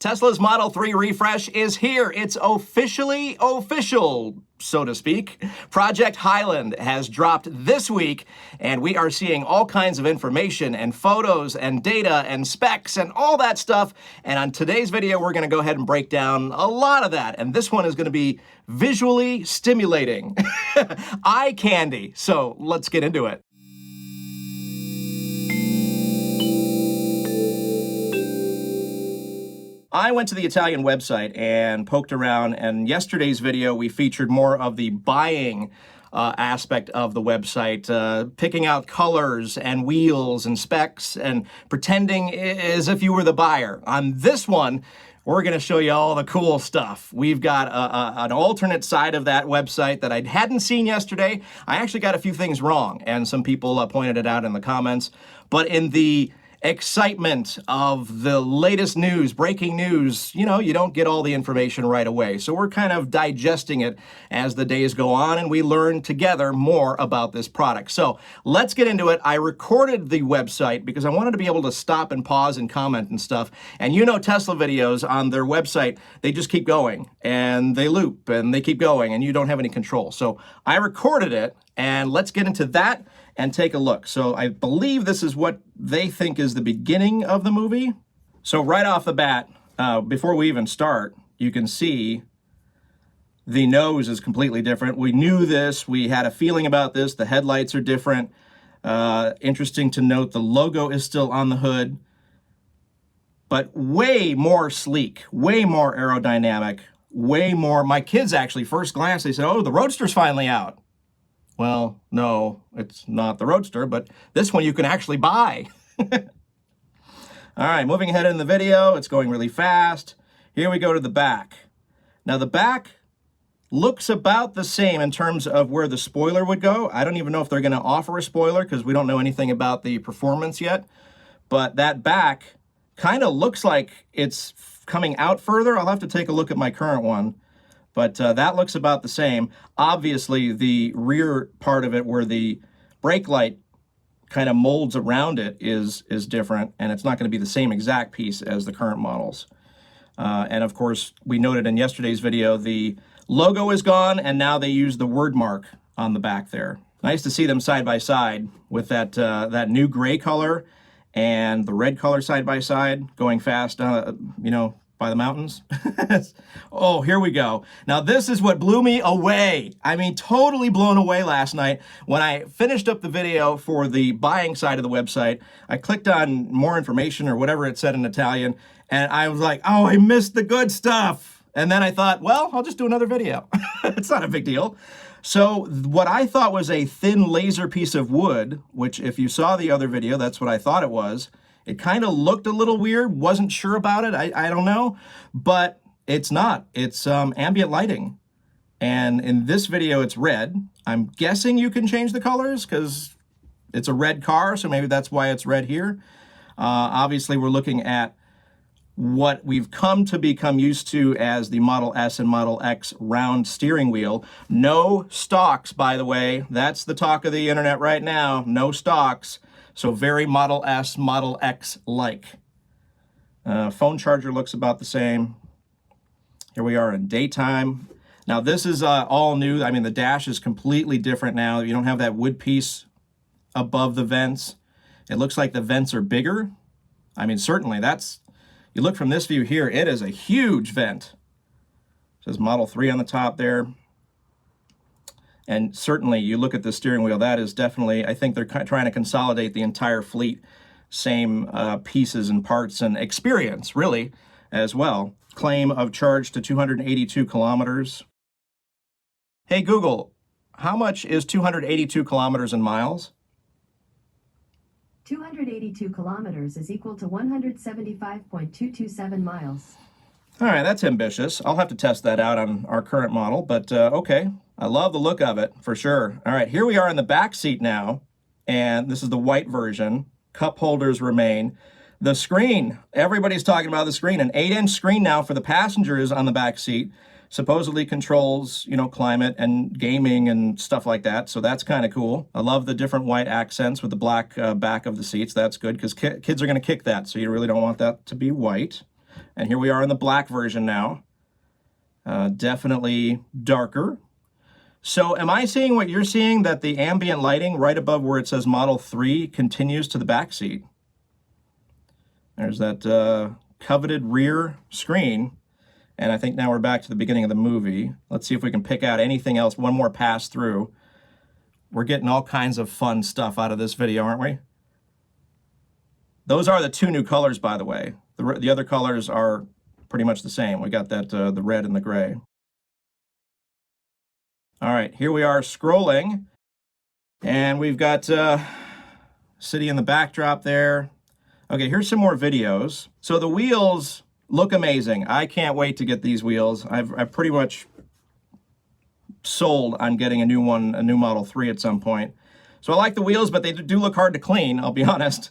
Tesla's Model 3 refresh is here. It's officially official, so to speak. Project Highland has dropped this week, and we are seeing all kinds of information and photos and data and specs and all that stuff. And on today's video, we're going to go ahead and break down a lot of that. And this one is going to be visually stimulating. Eye candy. So let's get into it. I went to the Italian website and poked around, and yesterday's video we featured more of the buying aspect of the website, picking out colors and wheels and specs and pretending as if you were the buyer. On this one, we're going to show you all the cool stuff. We've got an alternate side of that website that I hadn't seen yesterday. I actually got a few things wrong, and some people pointed it out in the comments. But in the excitement of the latest news, breaking news, you don't get all the information right away. So we're kind of digesting it as the days go on, and we learn together more about this product. So let's get into it. I recorded the website because I wanted to be able to stop and pause and comment and stuff. And Tesla videos on their website, they just keep going and they loop and they keep going and you don't have any control. So I recorded it, and let's get into that and take a look. So I believe this is what they think is the beginning of the movie. So right off the bat, before we even start, you can see the nose is completely different. We knew this. We had a feeling about this. The headlights are different. Interesting to note, the logo is still on the hood, but way more sleek, way more aerodynamic, way more. My kids actually, first glance, they said, "Oh, the Roadster's finally out." Well, no, it's not the Roadster, but this one you can actually buy. All right, moving ahead in the video, it's going really fast. Here we go to the back. Now the back looks about the same in terms of where the spoiler would go. I don't even know if they're going to offer a spoiler because we don't know anything about the performance yet. But that back kind of looks like it's coming out further. I'll have to take a look at my current one. But that looks about the same. Obviously, the rear part of it where the brake light kind of molds around it is different, and it's not going to be the same exact piece as the current models. And of course, we noted in yesterday's video, the logo is gone, and now they use the word mark on the back there. Nice to see them side by side with that new gray color and the red color side by side, going fast, by the mountains. Oh, here we go. Now, this is what blew me away. I mean, totally blown away last night. When I finished up the video for the buying side of the website, I clicked on more information or whatever it said in Italian, and I was like, oh, I missed the good stuff. And then I thought, well, I'll just do another video. It's not a big deal. So what I thought was a thin laser piece of wood, which if you saw the other video, that's what I thought it was. It kind of looked a little weird, wasn't sure about it, I don't know, but it's not. It's ambient lighting, and in this video it's red. I'm guessing you can change the colors because it's a red car, so maybe that's why it's red here. Obviously, we're looking at what we've come to become used to as the Model S and Model X round steering wheel. No stalks, by the way. That's the talk of the internet right now. No stalks. So very Model S, Model X-like. Phone charger looks about the same. Here we are in daytime. Now this is all new. I mean, the dash is completely different now. You don't have that wood piece above the vents. It looks like the vents are bigger. I mean, certainly you look from this view here, it is a huge vent. It says Model 3 on the top there. And certainly, you look at the steering wheel, that is definitely, I think they're trying to consolidate the entire fleet. Same pieces and parts and experience, really, as well. Claim of charge to 282 kilometers. Hey, Google, how much is 282 kilometers in miles? 282 kilometers is equal to 175.227 miles. All right, that's ambitious. I'll have to test that out on our current model, but okay. I love the look of it, for sure. All right, here we are in the back seat now, and this is the white version. Cup holders remain. The screen, everybody's talking about the screen. An 8-inch screen now for the passengers on the back seat. Supposedly controls, climate and gaming and stuff like that. So that's kind of cool. I love the different white accents with the black back of the seats. That's good because kids are going to kick that. So you really don't want that to be white. And here we are in the black version now. Definitely darker. So am I seeing what you're seeing, that the ambient lighting right above where it says Model 3 continues to the back seat? There's that coveted rear screen. And I think now we're back to the beginning of the movie. Let's see if we can pick out anything else. One more pass through. We're getting all kinds of fun stuff out of this video, aren't we? Those are the two new colors, by the way. The other colors are pretty much the same. We got that the red and the gray. All right, here we are scrolling. And we've got city in the backdrop there. Okay, here's some more videos. So the wheels look amazing. I can't wait to get these wheels. I've pretty much sold on getting a new one, a new Model 3 at some point. So I like the wheels, but they do look hard to clean, I'll be honest.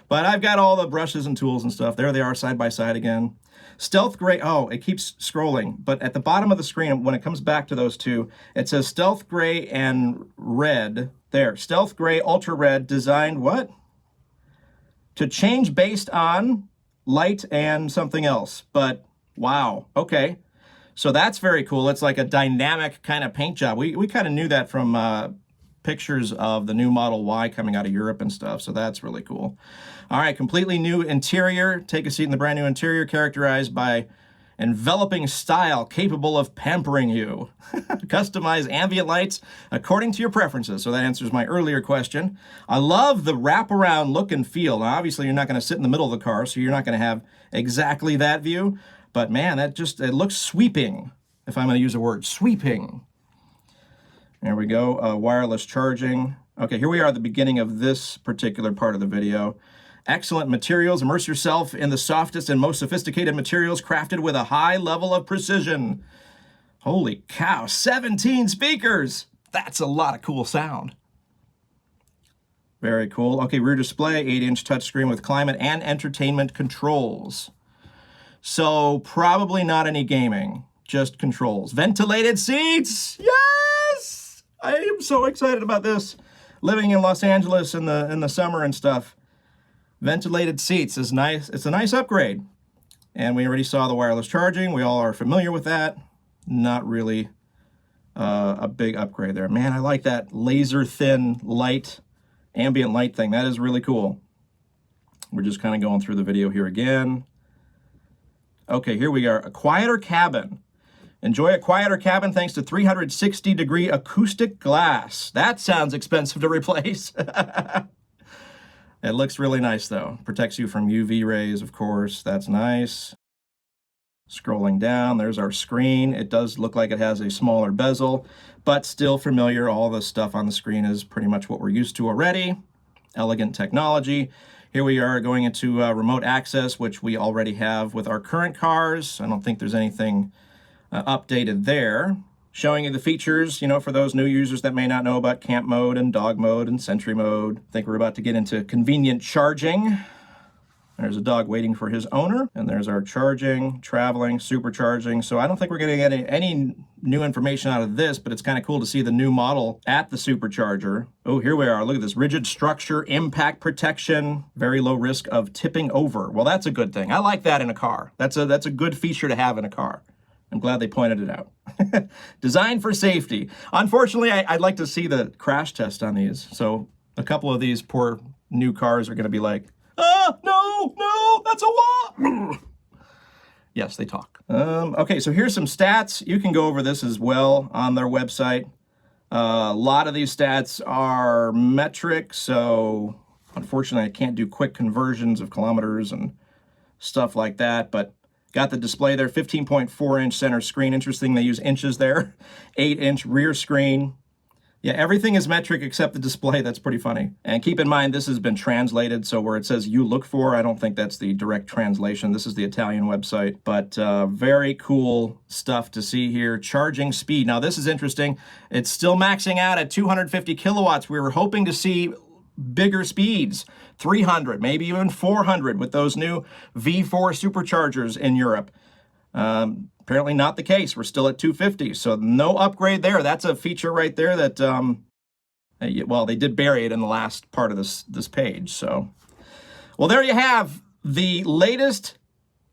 But I've got all the brushes and tools and stuff. There they are side by side again. Stealth Gray, oh, it keeps scrolling. But at the bottom of the screen, when it comes back to those two, it says Stealth Gray and Red. There, Stealth Gray, Ultra Red, designed what? To change based on light and something else. But wow, okay. So that's very cool. It's like a dynamic kind of paint job. We kind of knew that from pictures of the new Model Y coming out of Europe and stuff, so that's really cool. All right, completely new interior. Take a seat in the brand new interior, characterized by enveloping style capable of pampering you. Customize ambient lights according to your preferences. So that answers my earlier question. I love the wraparound look and feel. Now, obviously, you're not going to sit in the middle of the car, so you're not going to have exactly that view. But man, it looks sweeping, if I'm going to use a word, sweeping. There we go, wireless charging. Okay, here we are at the beginning of this particular part of the video. Excellent materials. Immerse yourself in the softest and most sophisticated materials crafted with a high level of precision. Holy cow, 17 speakers! That's a lot of cool sound. Very cool. Okay, rear display, 8-inch touchscreen with climate and entertainment controls. So probably not any gaming, just controls. Ventilated seats! Yes! I am so excited about this. Living in Los Angeles in the summer and stuff. Ventilated seats is nice. It's a nice upgrade. And we already saw the wireless charging. We all are familiar with that. Not really a big upgrade there. Man, I like that laser thin light, ambient light thing. That is really cool. We're just kind of going through the video here again. Okay, here we are. A quieter cabin. Enjoy a quieter cabin thanks to 360-degree acoustic glass. That sounds expensive to replace. It looks really nice, though. Protects you from UV rays, of course. That's nice. Scrolling down, there's our screen. It does look like it has a smaller bezel, but still familiar. All the stuff on the screen is pretty much what we're used to already. Elegant technology. Here we are going into remote access, which we already have with our current cars. I don't think there's anything updated there. Showing you the features, you know, for those new users that may not know about camp mode and dog mode and sentry mode. I think we're about to get into convenient charging. There's a dog waiting for his owner, and there's our charging, traveling, supercharging. So I don't think we're going to get any new information out of this, but it's kind of cool to see the new model at the supercharger. Oh, here we are. Look at this. Rigid structure, impact protection, very low risk of tipping over. Well, that's a good thing. I like that in a car. That's a good feature to have in a car. I'm glad they pointed it out. Designed for safety. Unfortunately, I'd like to see the crash test on these. So a couple of these poor new cars are going to be like, no, that's a wall. Yes, they talk. Okay, so here's some stats. You can go over this as well on their website. A lot of these stats are metric, so unfortunately I can't do quick conversions of kilometers and stuff like that, but got the display there, 15.4-inch center screen. Interesting, they use inches there. 8-inch rear screen. Yeah, everything is metric except the display. That's pretty funny. And keep in mind, this has been translated, so where it says you look for, I don't think that's the direct translation. This is the Italian website, but very cool stuff to see here. Charging speed. Now, this is interesting. It's still maxing out at 250 kilowatts. We were hoping to see bigger speeds, 300, maybe even 400 with those new V4 superchargers in Europe. Apparently not the case. We're still at 250, so no upgrade there. That's a feature right there that, well, they did bury it in the last part of this page. So, well, there you have the latest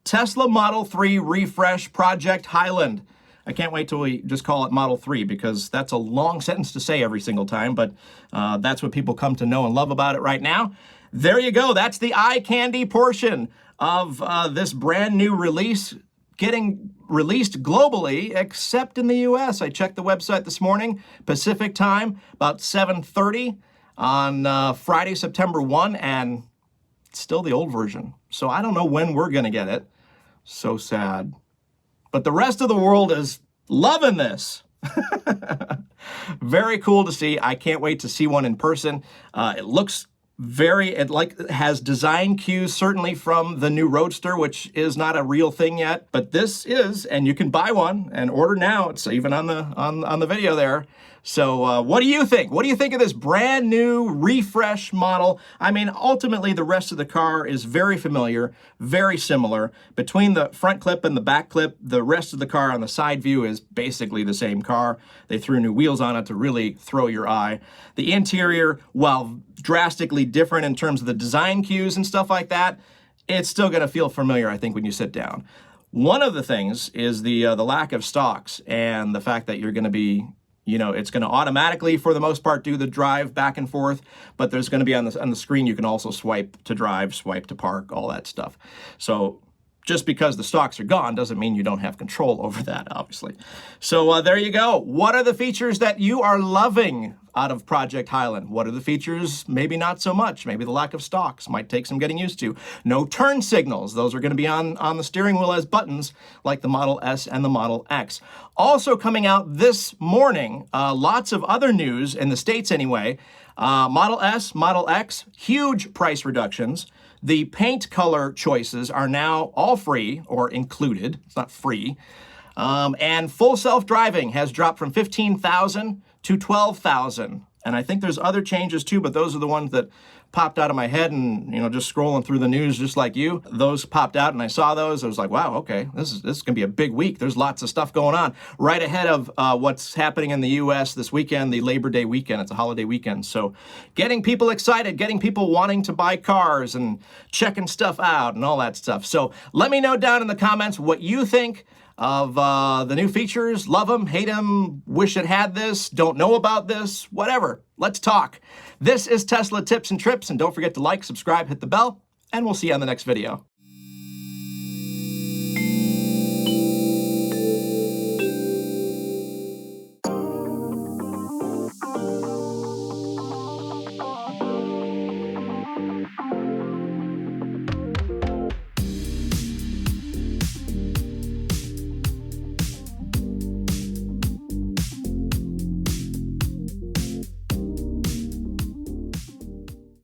Tesla Model 3 Refresh Project Highland. I can't wait till we just call it Model 3 because that's a long sentence to say every single time, but that's what people come to know and love about it right now. There you go. That's the eye candy portion of this brand new release getting released globally, except in the US. I checked the website this morning, Pacific time, about 7:30 on Friday, September 1, and it's still the old version. So I don't know when we're going to get it. So sad. But the rest of the world is loving this. Very cool to see. I can't wait to see one in person. It looks it has design cues certainly from the new Roadster, which is not a real thing yet, but this is, and you can buy one and order now. It's even on the video there. So what do you think? What do you think of this brand new refresh model? I mean, ultimately the rest of the car is very familiar, very similar. Between the front clip and the back clip, the rest of the car on the side view is basically the same car. They threw new wheels on it to really throw your eye. The interior, while drastically different in terms of the design cues and stuff like that, it's still going to feel familiar, I think, when you sit down. One of the things is the lack of stalks and the fact that you're going to be, it's going to automatically, for the most part, do the drive back and forth, but there's going to be on the screen, you can also swipe to drive, swipe to park, all that stuff. So just because the stalks are gone doesn't mean you don't have control over that, obviously. So there you go. What are the features that you are loving out of Project Highland? What are the features maybe not so much? Maybe the lack of stalks might take some getting used to. No turn signals. Those are going to be on the steering wheel as buttons like the Model S and the Model X. Also coming out this morning, lots of other news in the States anyway. Model S, Model X, huge price reductions. The paint color choices are now all free or included. It's not free. And full self-driving has dropped from 15,000 to 12,000. And I think there's other changes too, but those are the ones that popped out of my head and, just scrolling through the news just like you. Those popped out and I saw those. I was like, wow, okay, this is going to be a big week. There's lots of stuff going on right ahead of what's happening in the U.S. this weekend, the Labor Day weekend. It's a holiday weekend. So getting people excited, getting people wanting to buy cars and checking stuff out and all that stuff. So let me know down in the comments what you think of the new features. Love them, hate them, wish it had this, don't know about this, whatever. Let's talk. This is Tesla Tips and Trips, and don't forget to like, subscribe, hit the bell, and we'll see you on the next video.